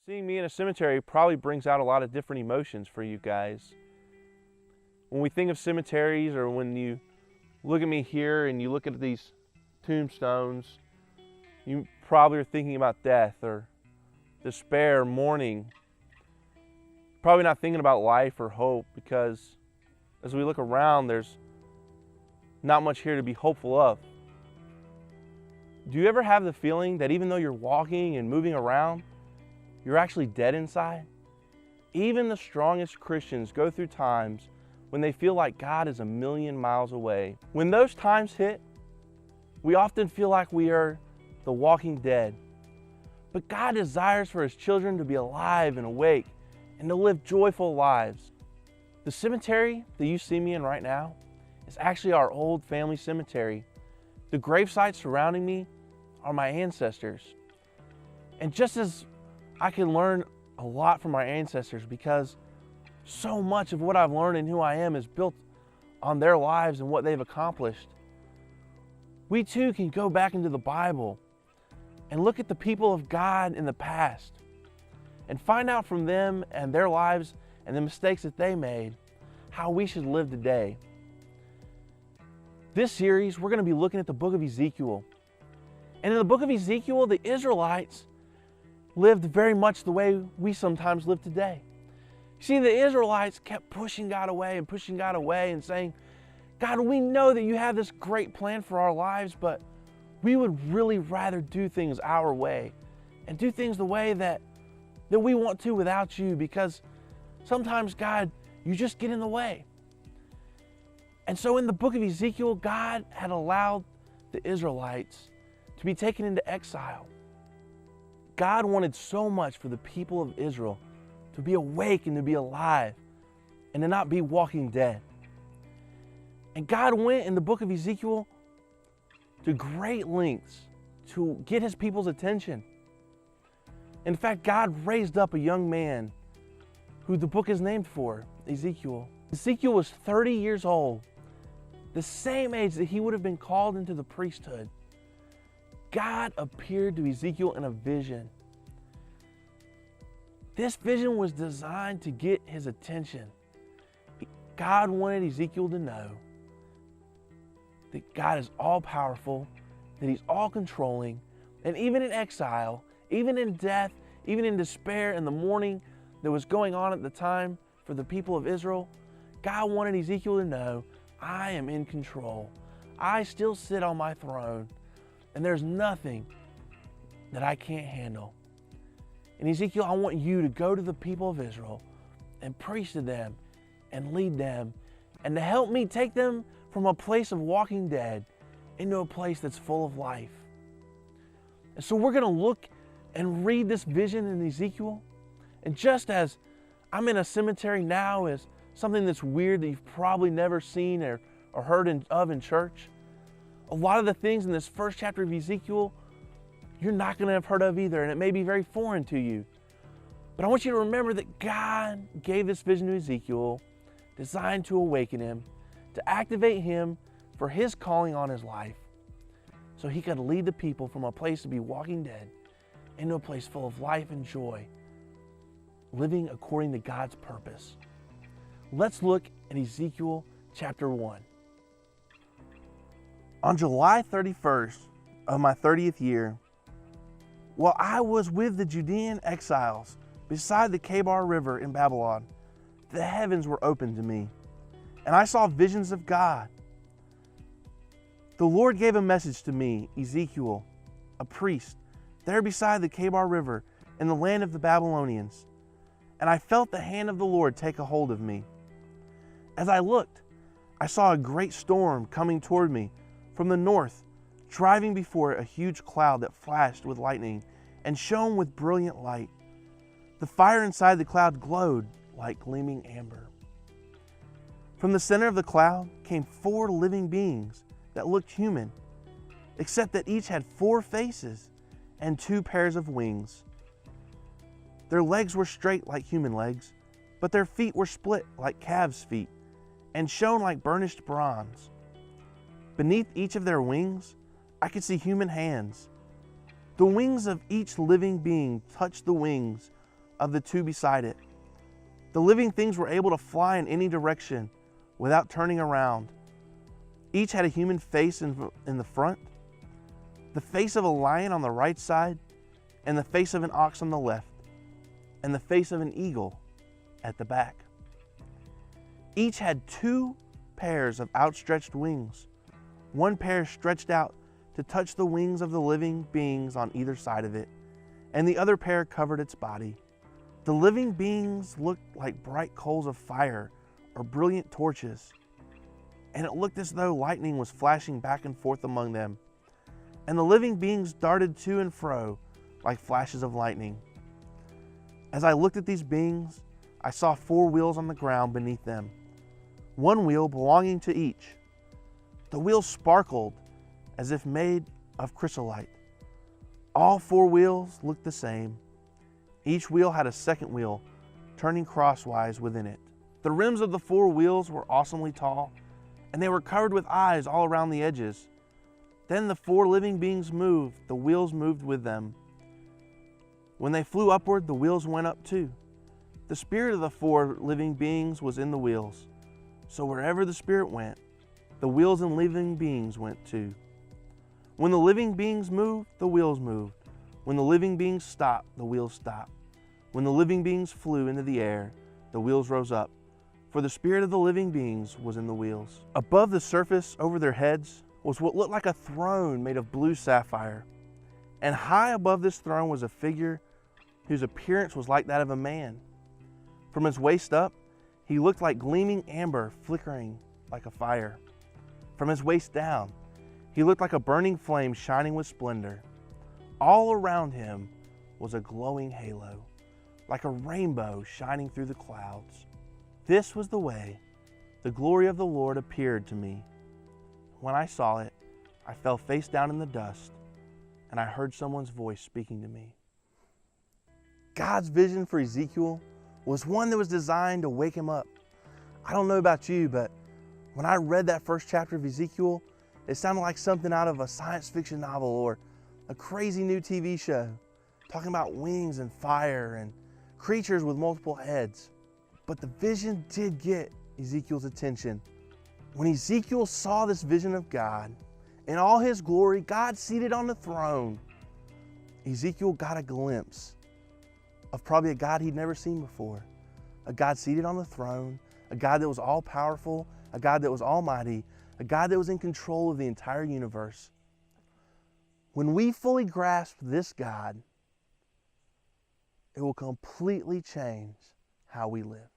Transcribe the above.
Seeing me in a cemetery probably brings out a lot of different emotions for you guys. When we think of cemeteries, or when you look at me here and you look at these tombstones, you probably are thinking about death or despair, mourning. Probably not thinking about life or hope, because as we look around, there's not much here to be hopeful of. Do you ever have the feeling that even though you're walking and moving around, you're actually dead inside? Even the strongest Christians go through times when they feel like God is a million miles away. When those times hit, we often feel like we are the walking dead. But God desires for His children to be alive and awake and to live joyful lives. The cemetery that you see me in right now is actually our old family cemetery. The gravesites surrounding me are my ancestors. And just as I can learn a lot from my ancestors, because so much of what I've learned and who I am is built on their lives and what they've accomplished, we too can go back into the Bible and look at the people of God in the past and find out from them and their lives and the mistakes that they made how we should live today. This series, we're going to be looking at the book of Ezekiel. And in the book of Ezekiel, the Israelites lived very much the way we sometimes live today. You see, the Israelites kept pushing God away and saying, God, we know that you have this great plan for our lives, but we would really rather do things our way and do things the way that we want to without you, because sometimes, God, you just get in the way. And so in the book of Ezekiel, God had allowed the Israelites to be taken into exile. God wanted so much for the people of Israel to be awake and to be alive and to not be walking dead. And God went in the book of Ezekiel to great lengths to get His people's attention. In fact, God raised up a young man who the book is named for, Ezekiel. Ezekiel was 30 years old, the same age that he would have been called into the priesthood. God appeared to Ezekiel in a vision. This vision was designed to get his attention. God wanted Ezekiel to know that God is all-powerful, that He's all-controlling, and even in exile, even in death, even in despair and the mourning that was going on at the time for the people of Israel, God wanted Ezekiel to know, I am in control. I still sit on my throne, and there's nothing that I can't handle. And Ezekiel, I want you to go to the people of Israel and preach to them and lead them and to help me take them from a place of walking dead into a place that's full of life. And so we're going to look and read this vision in Ezekiel. And just as I'm in a cemetery now is something that's weird that you've probably never seen or heard of in church, a lot of the things in this first chapter of Ezekiel you're not going to have heard of either, and it may be very foreign to you. But I want you to remember that God gave this vision to Ezekiel, designed to awaken him, to activate him for his calling on his life, so he could lead the people from a place to be walking dead into a place full of life and joy, living according to God's purpose. Let's look at Ezekiel chapter 1. On July 31st of my 30th year, while I was with the Judean exiles beside the Kebar River in Babylon, the heavens were opened to me, and I saw visions of God. The Lord gave a message to me, Ezekiel, a priest, there beside the Kebar River in the land of the Babylonians, and I felt the hand of the Lord take a hold of me. As I looked, I saw a great storm coming toward me from the north, driving before it a huge cloud that flashed with lightning and shone with brilliant light. The fire inside the cloud glowed like gleaming amber. From the center of the cloud came 4 living beings that looked human, except that each had 4 faces and 2 pairs of wings. Their legs were straight like human legs, but their feet were split like calves' feet and shone like burnished bronze. Beneath each of their wings, I could see human hands. The wings of each living being touched the wings of the two beside it. The living things were able to fly in any direction without turning around. Each had a human face in the front, the face of a lion on the right side, and the face of an ox on the left, and the face of an eagle at the back. Each had 2 pairs of outstretched wings. One pair stretched out to touch the wings of the living beings on either side of it, and the other pair covered its body. The living beings looked like bright coals of fire or brilliant torches, and it looked as though lightning was flashing back and forth among them. And the living beings darted to and fro like flashes of lightning. As I looked at these beings, I saw 4 wheels on the ground beneath them, one wheel belonging to each. The wheels sparkled as if made of chrysolite. All 4 wheels looked the same. Each wheel had a second wheel turning crosswise within it. The rims of the 4 wheels were awesomely tall, and they were covered with eyes all around the edges. Then the 4 living beings moved, the wheels moved with them. When they flew upward, the wheels went up too. The spirit of the 4 living beings was in the wheels. So wherever the spirit went, the wheels and living beings went too. When the living beings moved, the wheels moved. When the living beings stopped, the wheels stopped. When the living beings flew into the air, the wheels rose up, for the spirit of the living beings was in the wheels. Above the surface, over their heads, was what looked like a throne made of blue sapphire. And high above this throne was a figure whose appearance was like that of a man. From his waist up, he looked like gleaming amber flickering like a fire. From his waist down, he looked like a burning flame shining with splendor. All around him was a glowing halo, like a rainbow shining through the clouds. This was the way the glory of the Lord appeared to me. When I saw it, I fell face down in the dust, and I heard someone's voice speaking to me. God's vision for Ezekiel was one that was designed to wake him up. I don't know about you, but when I read that first chapter of Ezekiel, it sounded like something out of a science fiction novel or a crazy new TV show, talking about wings and fire and creatures with multiple heads. But the vision did get Ezekiel's attention. When Ezekiel saw this vision of God, in all his glory, God seated on the throne, Ezekiel got a glimpse of probably a God he'd never seen before. A God seated on the throne, a God that was all-powerful, a God that was almighty, a God that was in control of the entire universe. When we fully grasp this God, it will completely change how we live.